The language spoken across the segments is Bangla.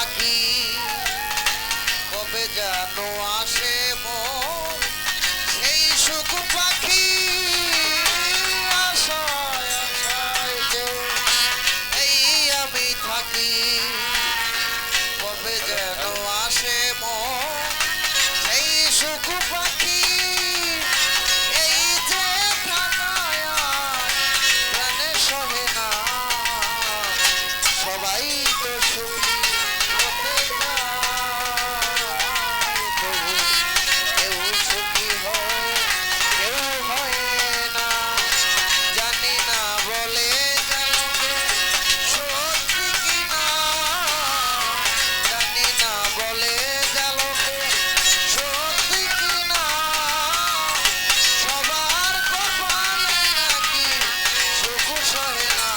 থাকি কবে যেন আসে মন সেই সুখ পাখি আশায় আশায় যে এই আমি থাকি কবে যেন আসে মন সেই সুখ পাখি এই যে ঢাকায় প্রাণে সহে না সবাই তো সুখী হতে চায় তবু কেউ সুখী হয় কেউ হয় না জানি না বলে গেল কে সত্যি কিনা জানি না বলে গেল কে সত্যি কিনা সবার কপালে নাকি সুখ সহে না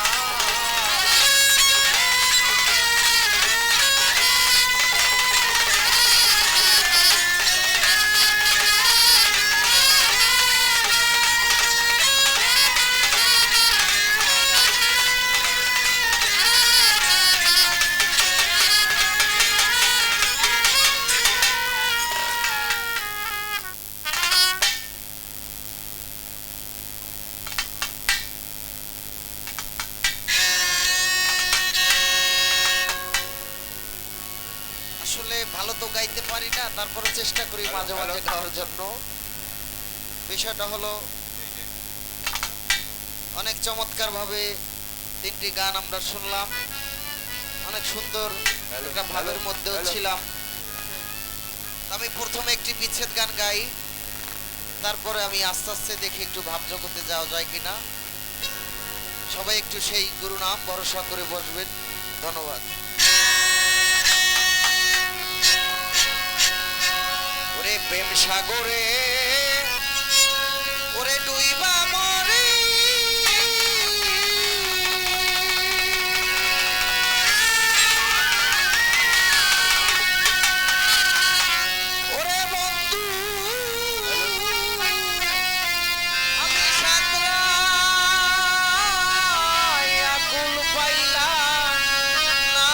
আসলে ভালো তো গাইতে পারি না তারপরে চেষ্টা করি মাঝে মাঝে গাওয়ার জন্য বিষয়টা হলো অনেক চমৎকার ভাবে তিনটি গান আমরা শুনলাম অনেক সুন্দর একটা ভাবের মধ্যেও ছিলাম আমি প্রথমে একটি বিচ্ছেদ গান গাই তারপরে আমি আস্তে আস্তে দেখি একটু ভাব জগতে যাওয়া যায় কিনা সবাই একটু সেই গুরু নাম ভরসা করে বসবেন ধন্যবাদ ওরে প্রেম সাগরে ওরে ডুইবা মরে ওরে বন্ধু আমি সাঁতরাই আকুল পাইলাম না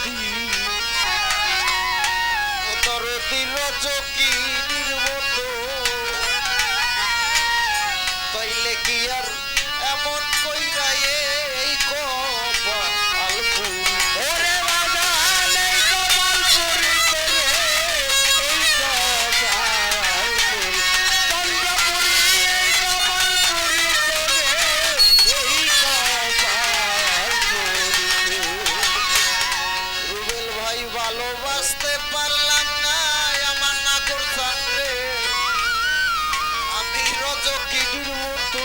ও দরদি রজকিনীর মতো তাইলে কি আর এমন কইরা এই কপাল পুরি ওরে বাজান এই কপাল পুরি করে এই কপাল পুরি চন্দ্রপুরি এই কপাল পুরি করে এই কপাল পুরি রুবেল ভাই ভালোবাসতে পারলাম না আমার না করতাম রে আমি রজকিনীর মতো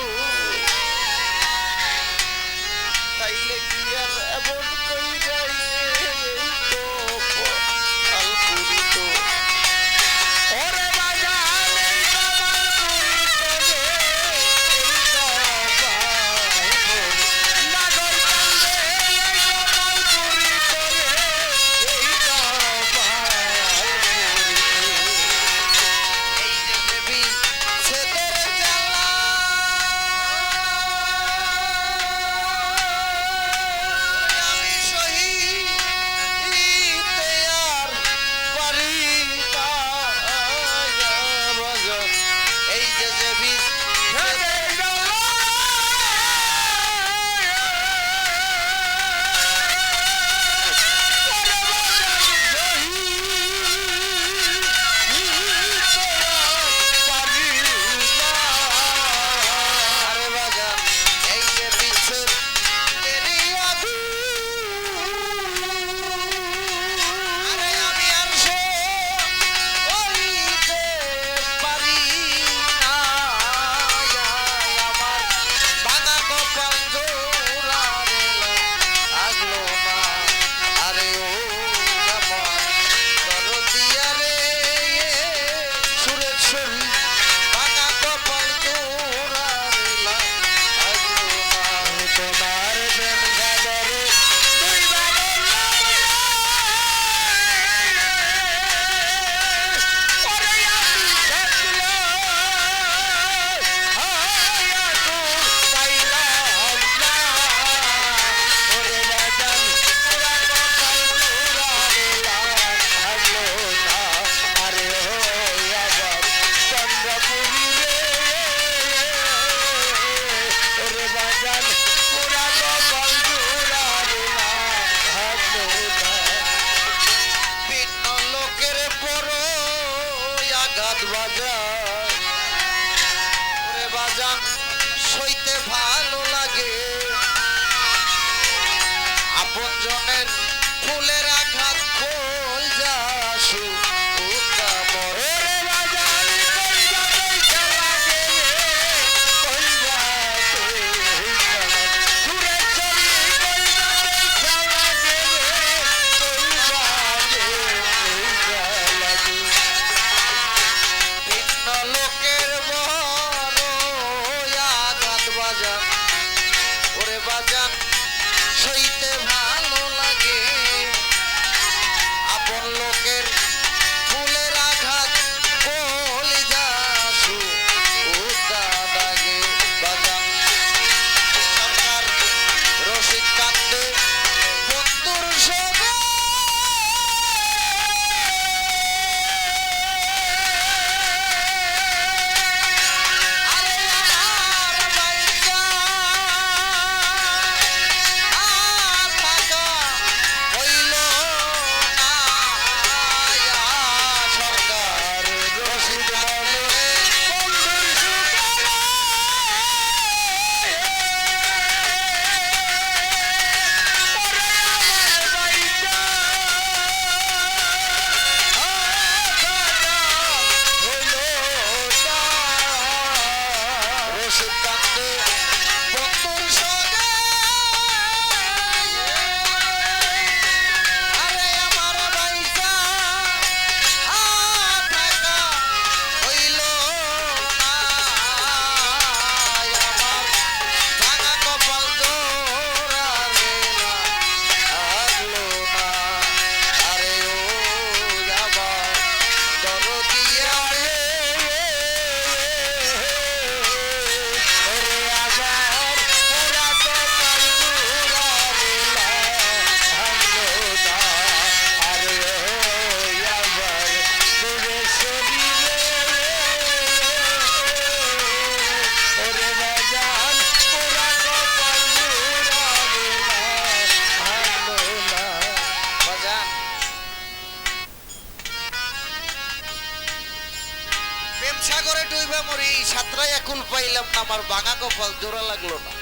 ডুইবা মরি সাতরায় একুল পাইলাম না, আমার ভাঙা কপাল জোড়া লাগলো না।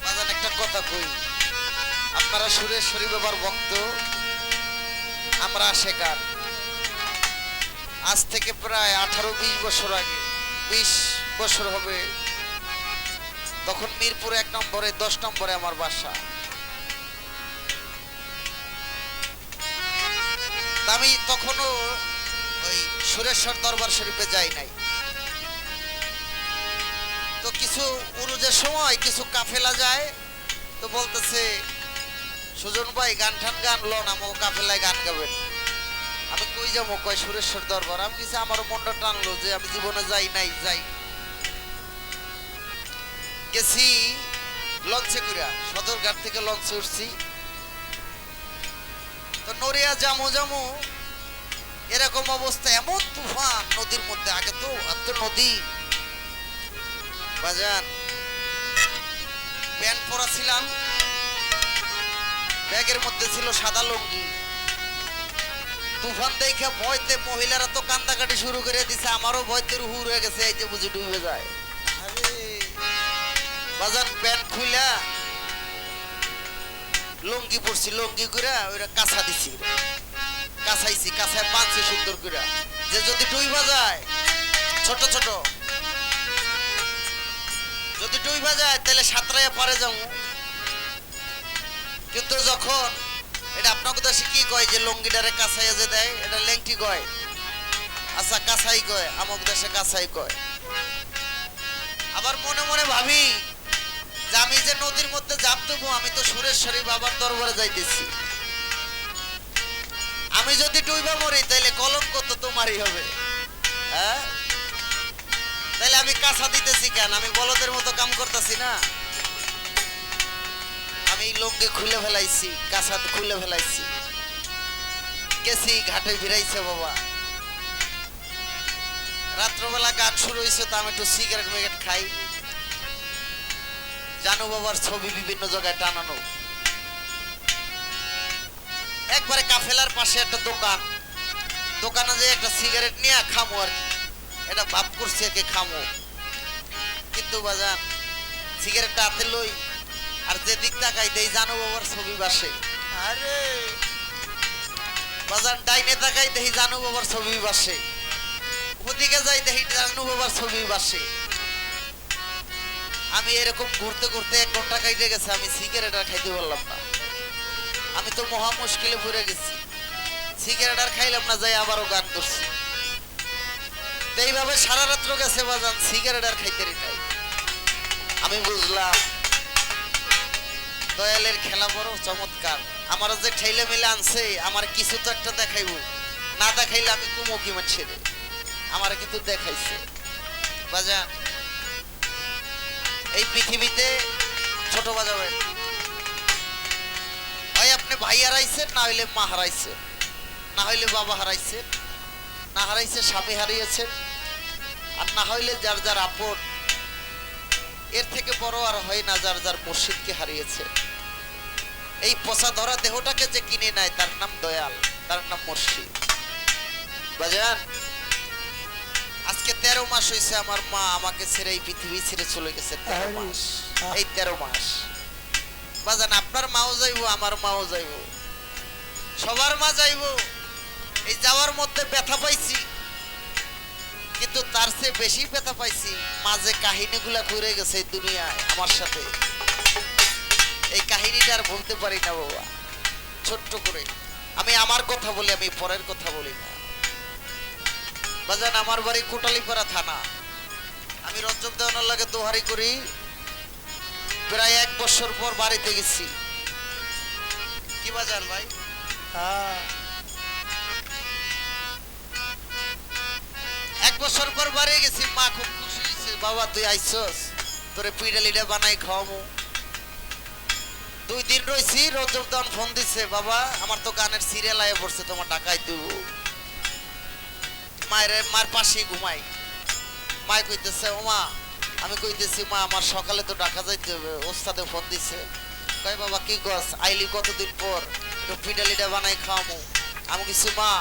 বাজান একটা কথা কই, আপনারা সুরেশ্বরী বাবার ভক্ত, আমরা আশেকার। আজ থেকে প্রায় 18-20 বছর আগে, 20 বছর হবে, তখন মিরপুর 1 নম্বরে 10 নম্বরে আমার বাসা। আমি তখনও ওই সুরেশ্বর দরবার শরীফে যাই নাই। তো কিছু উরুজের সময় কিছু কাফেলা যায়, তো বলতেছে সুজন ভাই গান ঠান গান লন, আমাকে কাফেলায় গান গাবেন। আমি কই যাবো, কয় সুরেশ্বর দরবার। আমি কিছু আমারও মনটা টানলো যে আমি জীবনে যাই নাই, যাই। গেছি লঞ্চে কইরা, সদরঘাট থেকে লঞ্চে উঠছি। তো নড়িয়া জামু জামু এরকম অবস্থা, এমন তুফান নদীর মধ্যে। আগে তো এত নদী বাজান। প্যান্ট পরা ছিলাম, ব্যাগের মধ্যে ছিল সাদা লুঙ্গি। তুফান দেখে ভয়তে মহিলারা তো কান্দাকাটি শুরু করে দিছে, আমারও ভয়তে হুর হয়ে গেছে, এই যে বুঝি ডুবে যায়। বাজান প্যান্ট খুইলা লুঙ্গি পরছি, লুঙ্গি করে ওইটা কাঁচা দিছি, কাঁচাইছি, কাঁচায় বাঁধছি সুন্দর করে, যে যদি ডুইবা যায়, ছোট ছোট যদি ডুইবা যায় তাহলে সাঁতরাইয়া পারে যাবো। কিন্তু যখন এটা আপনাকে দেশে কি কয়, যে লুঙ্গিটারে কাঁচাইয়া যে দেয়, এটা লেংটি কয়। আচ্ছা কাঁচাই কয়, আমক দেশে কাঁচাই কয়। আবার মনে মনে ভাবি যে আমি যে নদীর মধ্যে জাপ দেবো, আমি তো সুরেশ্বরী বাবার দরবারে যাইতেছি। আমি যদি ডুইবা মরি তাহলে কলঙ্ক তো তোমারই হবে। হ্যাঁ, তাহলে আমি কাঁচা দিতেছি কেন? আমি বলদের মতো কাম করতেছি না। আমি লুঙ্গি খুলে ফেলাইছি, কাঁচা খুলে ফেলাইছি, গেছি ঘাটে ফিরাইছে বাবা। রাত্রবেলা গান শুরু হয়েছে, তো আমি একটু সিগারেট মিগারেট খাই। জানু বাবার ছবি বিভিন্ন জায়গায় টানানো। একবারে কাফেলার পাশে একটা দোকান, দোকানে যে একটা সিগারেট নিয়ে খামো আর কি, এটা ভাব করছি আর কি খামো। কিন্তু বাজান সিগারেটটা হাতে লই, আর যে দিক তাকাই দেই জানু বাবার ছবি বাসে। আরে বাজান ডাইনে তাকাই দেখি জানু বাবার ছবি বাসে, ওদিকে যাই দেখি জানু বাবার ছবি বাসে। আমি এরকম ঘুরতে ঘুরতে 1 ঘন্টা খাইতে গেছে, আমি সিগারেট আর খাইতে পারলাম না। আমি তো মহা মুশকিলে পড়ে গেছি, সিগারেট আর খাইলাম না, যাই আবারও গান করছি। এইভাবে সারা রাত্র গেছে বাজান, সিগারেট আর খাইতে নাই। আমি বুঝলাম দয়ালের খেলা বড় চমৎকার। আমার যে ঠেলে মিলে আনছে, আমার কিছু তো একটা দেখাইব, না দেখাইলে আমি কুমকি মারছে রে, আমার কিন্তু দেখাইছে বাজান। এই পৃথিবীতে ছোট বাজাবেন, হয় আপনি ভাই হারাইছেন, না হইলে মা হারাইছেন, না হইলে বাবা হারাইছেন, না হারাইছে স্বামী হারিয়েছেন, আর না হইলে যার যার আপন। এর থেকে বড় আর হয় না যার যার মুর্শিদকে হারিয়েছে। এই পচা ধরা দেহটাকে যে কিনে নেয়, তার নাম দয়াল, তার নাম মুর্শিদ বাজান। আজকে 13 মাস হয়েছে আমার মা আমাকে ছেড়ে এই পৃথিবী ছেড়ে চলে গেছে। 13 মাস, এই 13 মাস বাজান। আপনার মাও যাইবো, আমার মাও যাইবো, সবার মা যাইবো। এই যাওয়ার মধ্যে ব্যথা পাইছি, কিন্তু তার চেয়ে বেশি ব্যথা পাইছি মাঝে কাহিনীগুলা ঘুরে গেছে এই দুনিয়ায় আমার সাথে। এই কাহিনীটা আর বলতে পারি না বাবা। ছোট্ট করে আমি আমার কথা বলি, আমি পরের কথা বলি না বাজান। আমার বাড়ি কোটালীপাড়া থানা। আমি রঞ্জক দেওয়ানোর লাগে দোহারি করি। প্রায় 1 বছর পর বাড়িতে গেছি। কি বাজান ভাই? হ্যাঁ, 1 বছর পর বাড়ি গেছি। মা খুব খুশি হয়েছে, বাবা তুই আইসস, তোরে পিঠালিটা বানাই খাওয়াবো। 2 দিন রয়েছি। রঞ্জক দেওয়ান ফোন দিচ্ছে, বাবা আমার তো গানের সিরিয়াল আয়ে পড়ছে, তোমার ঢাকায় দেব। মার পাশেই ঘুমাই। মায় কইতেছে, ও মা। আমি কইতেছি, মা আমার সকালে তো ঢাকা যাইতে হবে, ওস্তাদে ফোন দিছে। কই বাবা কি গছ আইলি কতদিন পর, একটু পিঠালিটা বানাই খাওয়াবো। আমি কিছু মা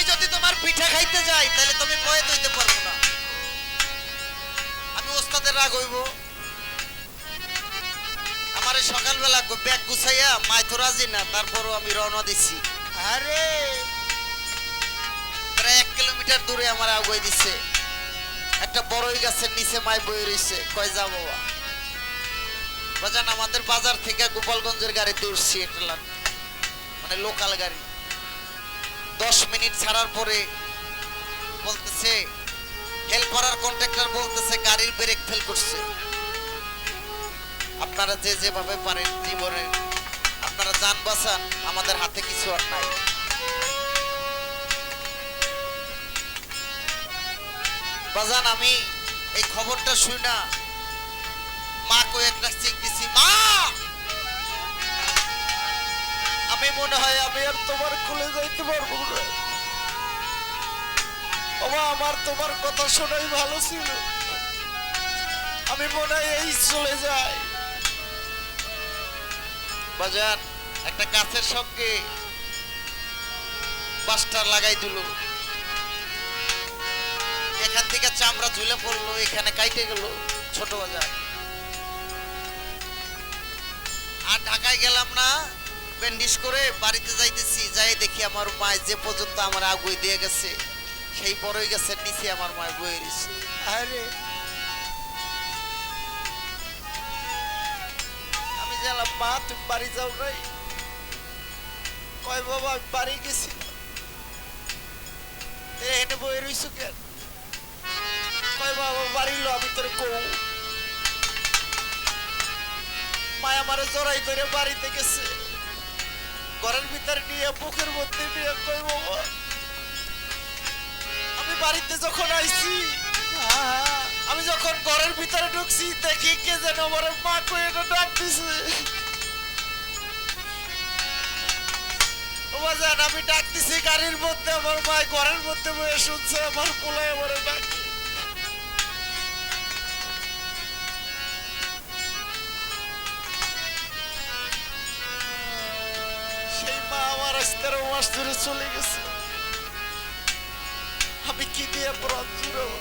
আমি যদি তোমার পিঠা খাইতে যাই তাহলে তুমি বয়ে দইতে পারবো না। আমি ওস্তাদের রাগ হইব। আমার সকালবেলা ব্যাগ গুছাইয়া মায় তো রাজি না, তারপরও আমি রওনা দিছি। আরে প্রায় 1 কিলোমিটার দূরে আমার আগুয়ে দিছে। একটা বড়ই গাছের নিচে মায় বয়ে রইছে, কয় যা বাবা। বাজান আমাদের বাজার থেকে গোপালগঞ্জের গাড়িতে উঠছি, একটা মানে লোকাল গাড়ি। 10 মিনিট ছাড়ার পরে বলতেছে, হেল্পার কন্ট্রাক্টর বলতেছে গাড়ির ব্রেক ফেল করছে। আপনারা যে যেভাবে পারেন জীবনে আপনারা যান বাঁচান, আমাদের হাতে কিছু আর নাই। বাজান আমি এই খবরটা শুই না মা কই একটা চেক দিছি, মা আমি মনে হয় আমি আর তোমার কোলে যাইতে পারবো না। বাবা আমার তোমার কথা শোনাই ভালো ছিল, আমি মনে হয় এই চলে যাই। বাজান একটা গাছের সঙ্গে বাস্টার লাগাই দিল, এখান থেকে চামড়া ঝুলে পড়লো, এখানে কাইটে গেল ছোট বাজার। আর ঢাকায় গেলাম না, ব্যান্ডিশ করে বাড়িতে যাইতেছি, যাই দেখি আমার মায় যে পর্যন্ত আমার আগুই দিয়ে গেছে সেই বড়ই গাছের নিচে আমার মায় বয়ে রয়েছে। আরে আমি গেলাম, মা তুমি বাড়ি যাও নাই? কয় বাবা আমি বাড়ি গেছি। এনে বয়ে রইছো কেন? কয় বাবা বাড়ি লো, আমি তোর কৌ। মায় আমারে জড়াই ধরে বাড়িতে গেছে, ঘরের ভিতরে নিয়ে বুকের মধ্যে নিয়ে কই বাবা আমি বাড়িতে যখন আইছি, আমি যখন ঘরের ভিতরে ঢুকছি দেখি কে যেন আমার মা কই এটা ডাক দিছে। বাজান আমি ডাক দিছি গাড়ির মধ্যে, আমার মা ঘরের মধ্যে বসে শুনছে আমার কোলে আমার ডাক। সেই মা আমার আজ 13 মাস ধরে চলে গেছে, আমি কি দিয়ে প্রাণ জুড়াবো?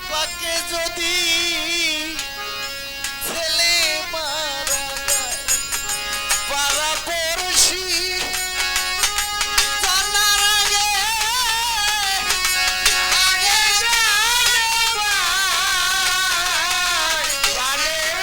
পাকে যদি ছেলে মারা যায়, পাড়া পড়শি জানার আগে আগে জানে ভাই, প্রাণের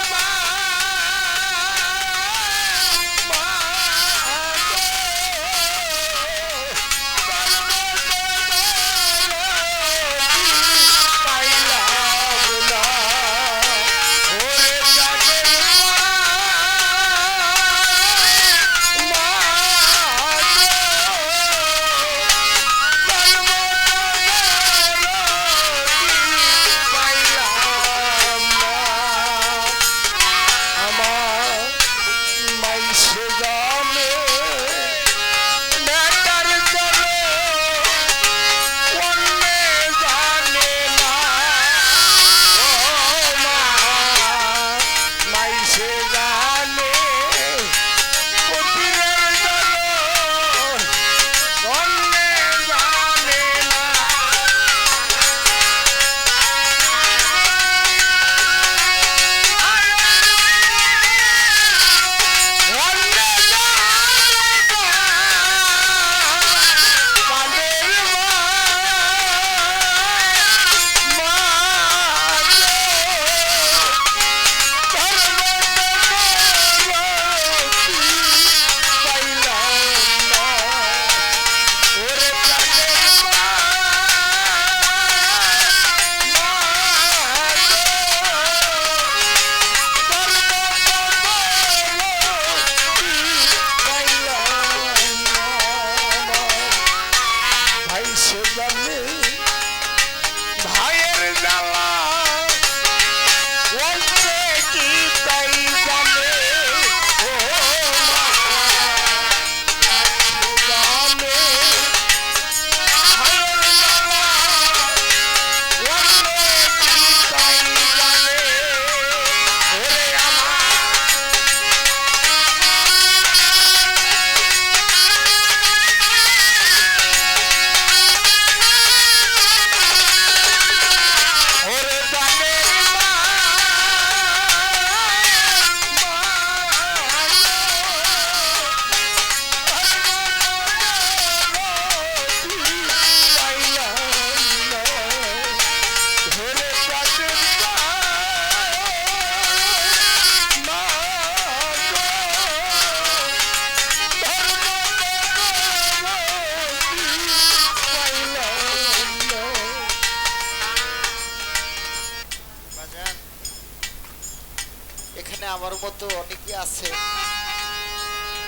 মতো অনেকে আছে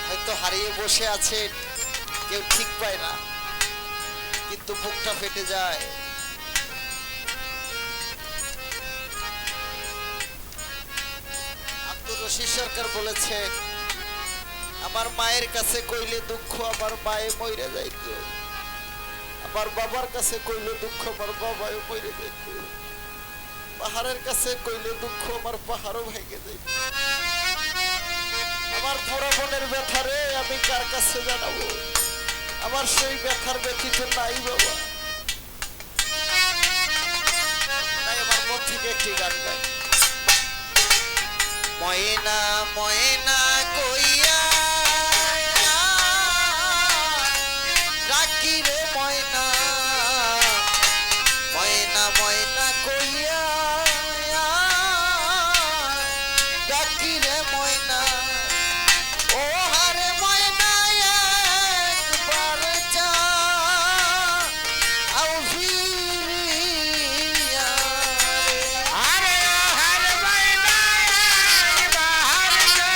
হয়তো হারিয়ে বসে আছে, কেউ ঠিক পায় না, কিন্তু বুকটা ফেটে যায়। আব্দুর রশিদ সরকার বলেছেন, আমার মায়ের কাছে কইলে দুঃখ আমার মায়ে মইরে যাইত, আমার বাবার কাছে কইলে দুঃখ আমার বাবাও মইরে যাইত, পাহাড়ের কাছে কইলে দুঃখ আমার পাহাড়ও ভেঙে যাইত। আমার বড় বোনের ব্যথারে আমি কার কাছে জানাবো? আমার সেই ব্যথার ব্যথিত নাই বাবা। তাই আমার মন থেকে একটি গান গাই। ময়না ময়না কইয়া ডাকি রে ময়না, ময়না ময়না কইয়া ডাকি রে ময়না, ও হারে ময়না একবার যা আও ফিরিয়া রে। আরে হারে ময়না একবার যা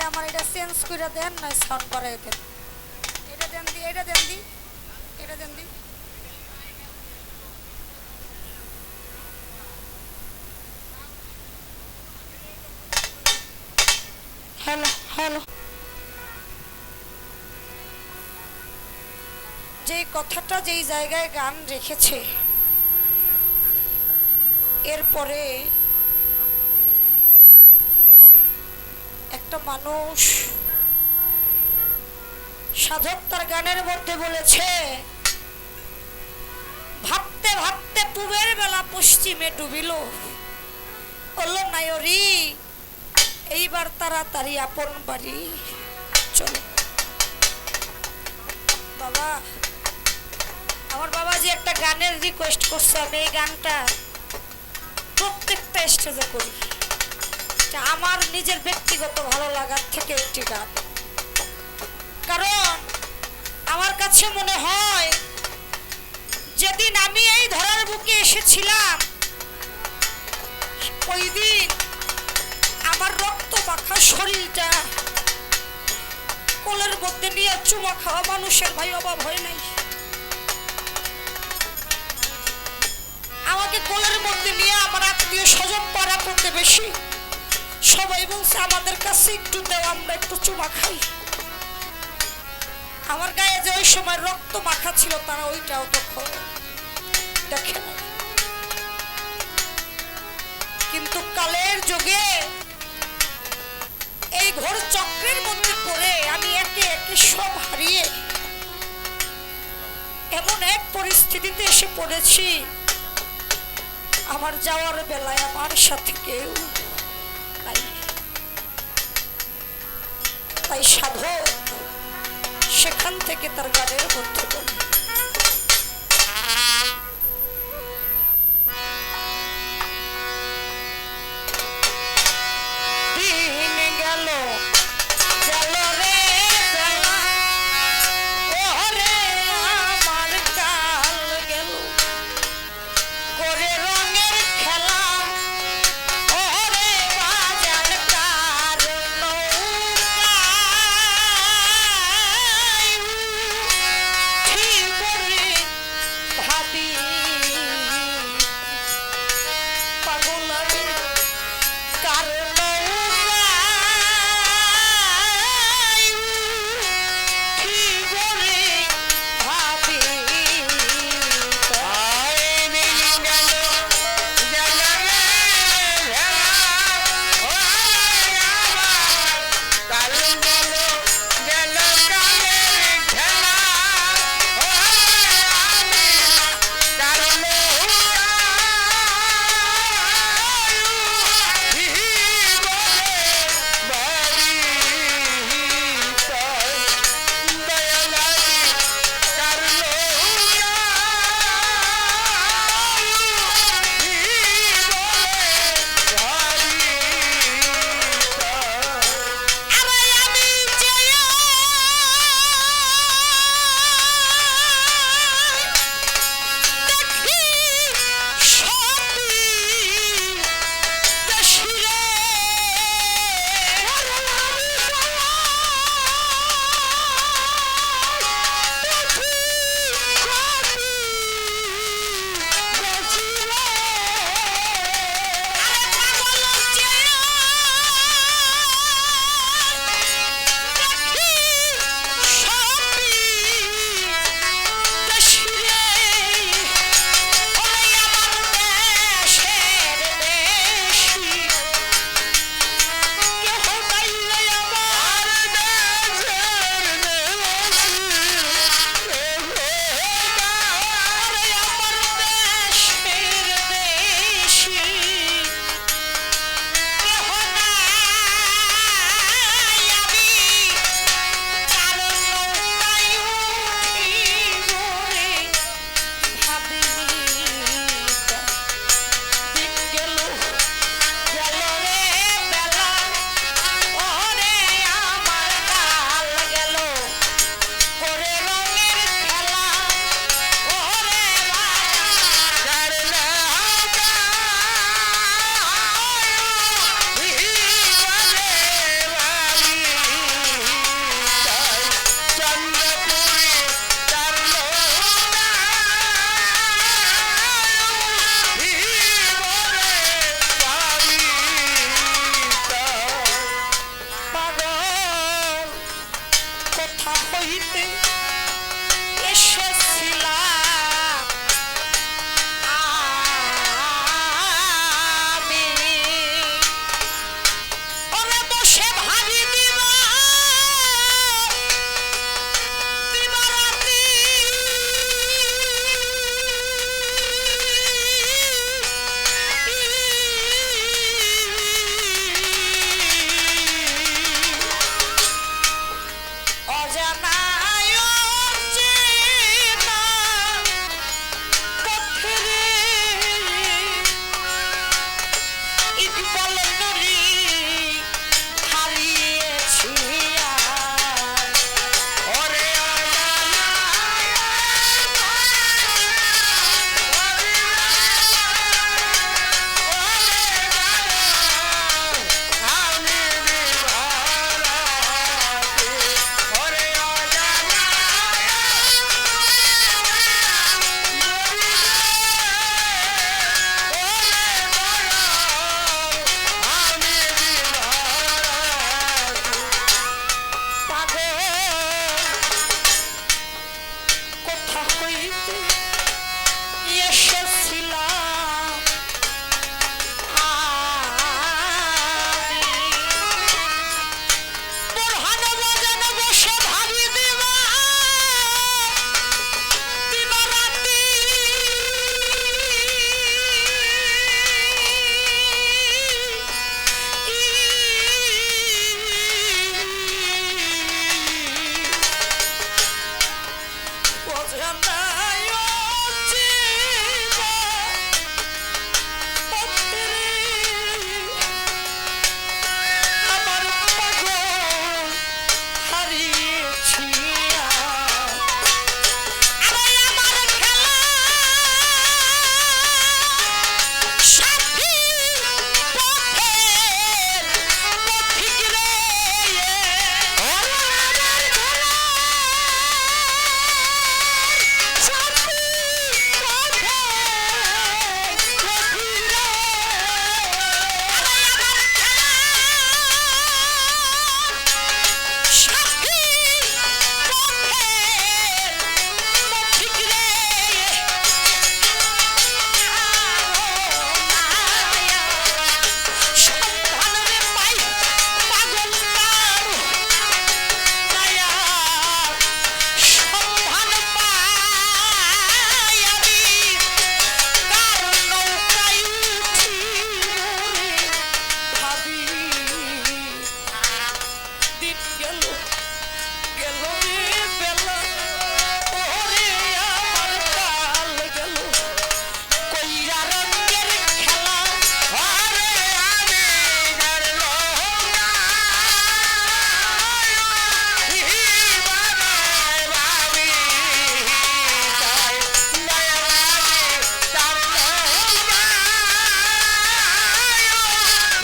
আমার এটা চেঞ্জ করে দেন, না সাউন্ড বাড়াই দেন। এটা দেন দি, এটা দেন দি, এটা দেন দি। Hello hello. যেই কথাটা যেই জায়গায় গান রেখেছে, এরপরে একটা মানুষ সাধক তার গানের মধ্যে বলেছে, ভাবতে ভাবতে পূবের বেলা পশ্চিমে ডুবিল, বলল নায়রি এইবার তাড়াতাড়ি আপন বাড়ি চলো। বাবা, আমার বাবা যে একটা গানের রিকোয়েস্ট করছে, আমি এই গানটা প্রত্যেকটা স্টেজে করি। আমার নিজের ব্যক্তিগত ভালো লাগার থেকে একটি গান, কারণ আমার কাছে মনে হয় যেদিন আমি এই ধরার বুকে এসেছিলাম, ওই দিন আমার রক্ত মাখা শরীরটা কোলের মধ্যে নিয়ে চুমা খাওয়া মানুষের ভাই অভাব হয় নাই। আমাকে কোলের মধ্যে নিয়ে আমার আত্মীয় স্বজন পাড়া প্রতিবেশী সবাই বলছে আমাদের কাছে একটু দেও, আমরা একটু চুমা খাই। আমার গায়ে যে ওই সময় রক্ত মাখা ছিল, তারা ওইটাও তখন দেখে না। কিন্তু কালের যুগে এই ঘোর চক্রের মধ্যে পড়ে আমি একে একে সব হারিয়ে এমন এক পরিস্থিতিতে এসে পড়েছি, আমার যাওয়ার বেলায় আমার সাথে কেউ নাই। তাই সাধক সেখান থেকে তার গানের মধ্যে বলে, হইতে এসেছিলাম আমি ওরে বসে ভাবি দিবারাতি অজানায় অচেনা পথেরে ইকবাল নুরি হারিয়েছি আজ। ওরে কোথা হইতে এসেছিলাম আমি বোরহান বাজানো বসে ভাবি দিবারাতি অজানায় অচেনা পথেরে আমার পাগল হারিয়েছি আজ। আরে আমার খেলা সাথী পথের পথিক রে ওরে আমার খেলা সাথী পথের পথিক রে আরে আমার খেলা সাথী পথের পথিক রে সন্ধান রে পাই পাগল তার মায়ার সন্ধান পাই আমি কার নৌকায় উঠি মোরে ভাবি দিন গেল গেল রে বেলা ওরে আমার কাল গেল কইরা রঙের খেলা আরে আমি জানল না হিবানায় ভাবি তাই নয়নারে জানল না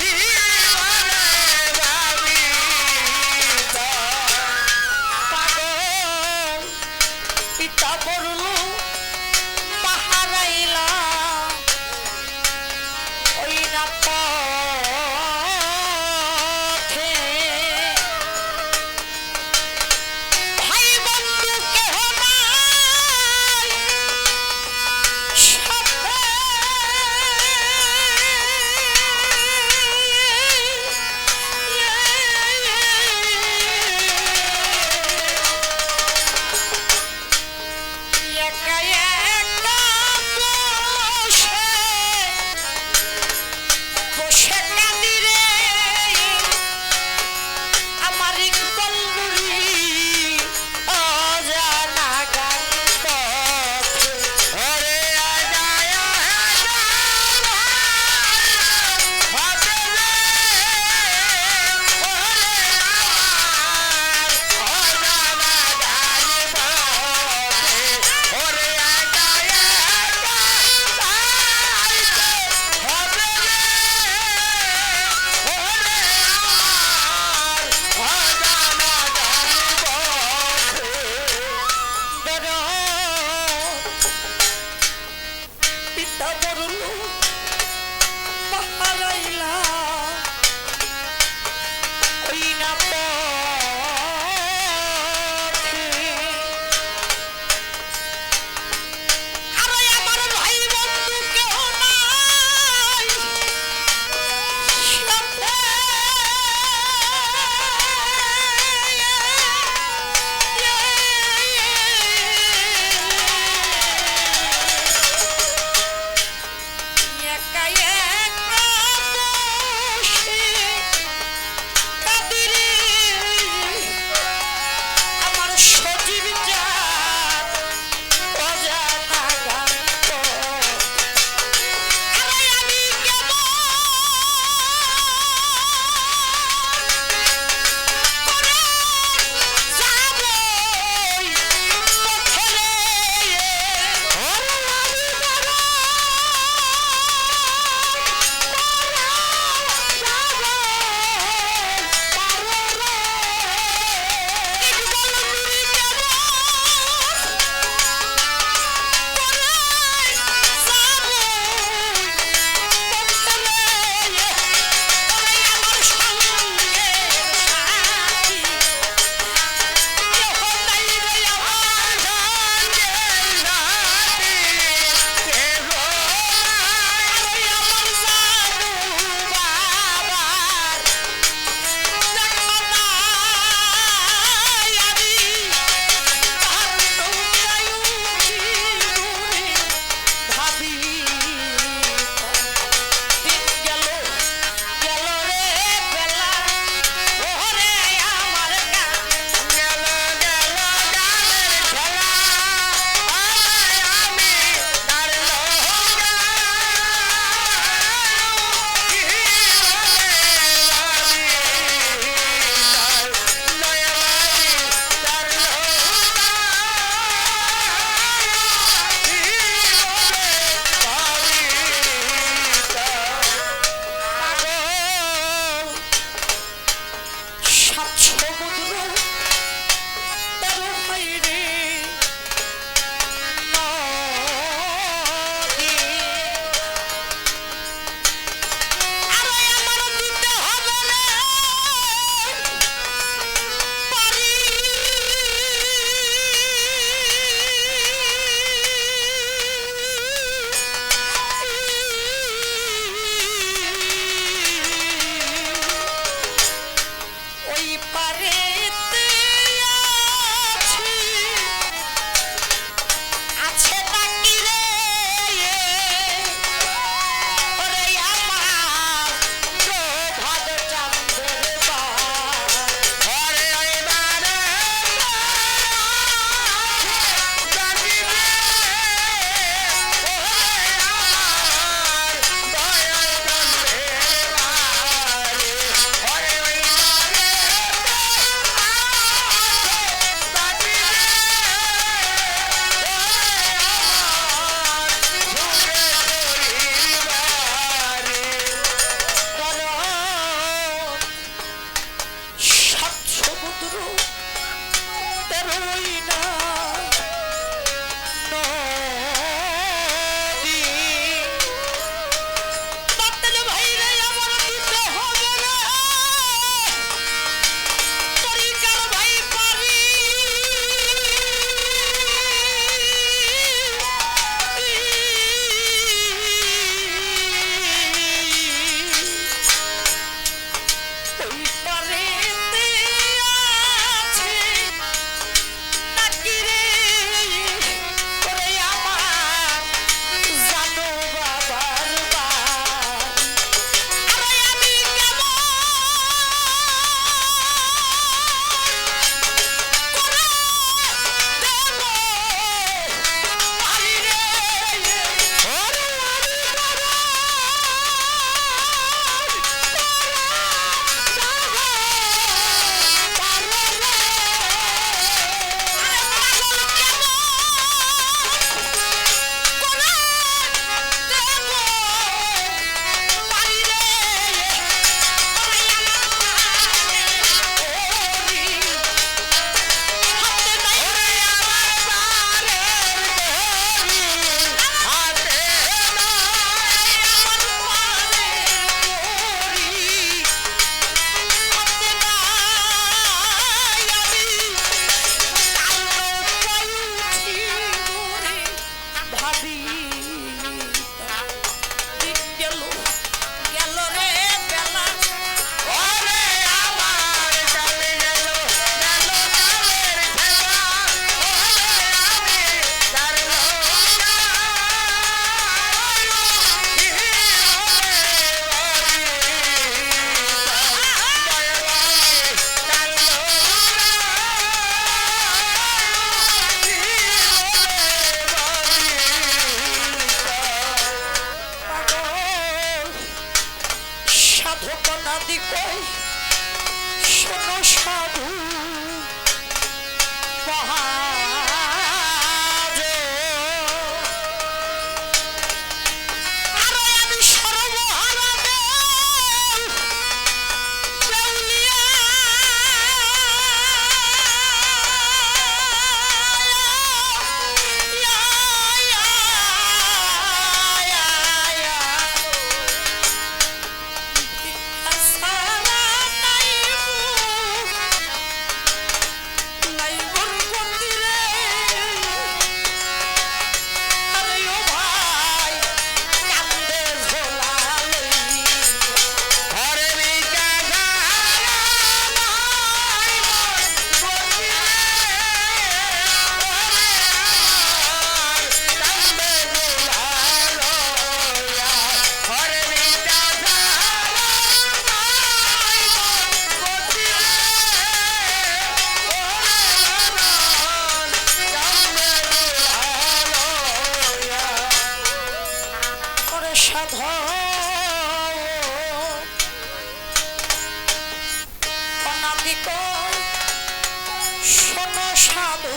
হিবানায় ভাবি তাই পাগল পিতা বরলু পাহারাইলা ওই না পথে ভাই বন্ধু কেহ নাই সাথে ওই না নদী বাতের ভাইরে আমার দিতে হবে না তরিকার ভাই পারি ওই পারেতে আছে নাকি রে ওরে আমার জানো বাবার বাপ আরে আমি কেমন সাধকনাদি কই শোনো সাধু মহাজ আরে আমি সর্বহারা দেউলিয়া শোনো সাধু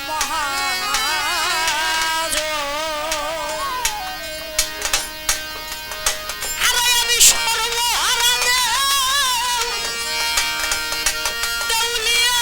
মহাজ আরে আমি সর্বহারা দেউলিয়া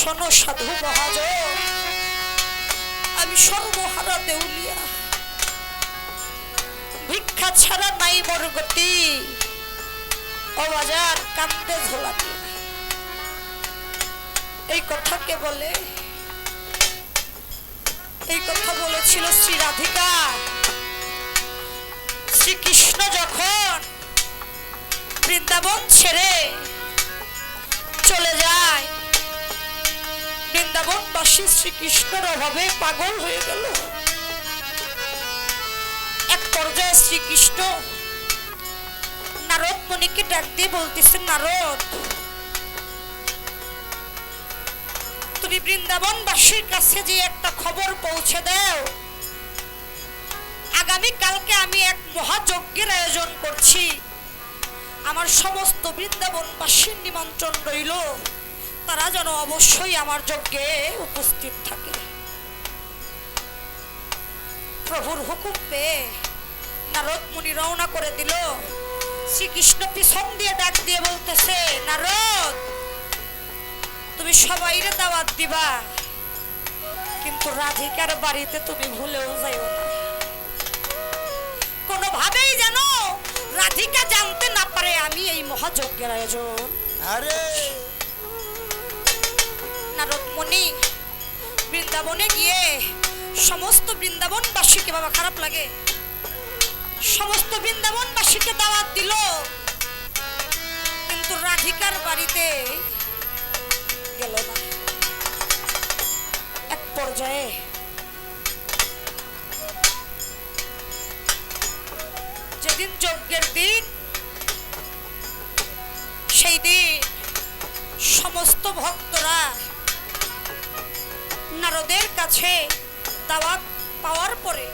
শোনো সাধু মহাজন, আমি সর্বহারা দেউলিয়া, ভিক্ষা ছাড়া নাই মোর গতি। ও বাজার কান্দে ঝোলা দিয়ে এই কথা কে বলে? এই কথা বলেছিল শ্রী রাধিকা। শ্রীকৃষ্ণ যখন বৃন্দাবন ছেড়ে চলে যায়, বৃন্দাবনবাসী শ্রীকৃষ্ণের অভাবে পাগল হয়ে গেল। এক পর্যায়ে শ্রীকৃষ্ণ নারদ মুনিকে ডাক দিয়ে বলতেছেন, নারদ, তুমি বৃন্দাবনবাসীর কাছে যে একটা খবর পৌঁছে দাও, আগামী কালকে আমি এক মহাযজ্ঞের আয়োজন করছি, আমার সমস্ত বৃন্দাবনবাসীর নিমন্ত্রণ রইল, তারা যেন অবশ্যই আমার যজ্ঞে উপস্থিত থাকে। প্রভুর হুকুম পেয়ে নারদ মুনি রওনা করে দিল। শ্রীকৃষ্ণ পিছন দিয়ে ডাক দিয়ে বলতেছে, নারদ, তুমি সবাইরে দাওয়াত দিবা, কিন্তু রাধিকার বাড়িতে তুমি ভুলেও যাইও না। কোনোভাবেই যেন রাধিকা জানতে না পারে আমি এই মহাযজ্ঞের আয়োজন। আরে নারদ মুনি বৃন্দাবনে গিয়ে সমস্ত বৃন্দাবনবাসীকে, বাবা খারাপ লাগে, সমস্ত বৃন্দাবনবাসীকে দাওয়াত দিল, কিন্তু রাধিকার বাড়িতে গেল না। এক পর্যায়ে যেদিন যজ্ঞের দিন, সেই দিন সমস্ত ভক্তরা নারদের কাছে দাওয়াত পাওয়ার পরে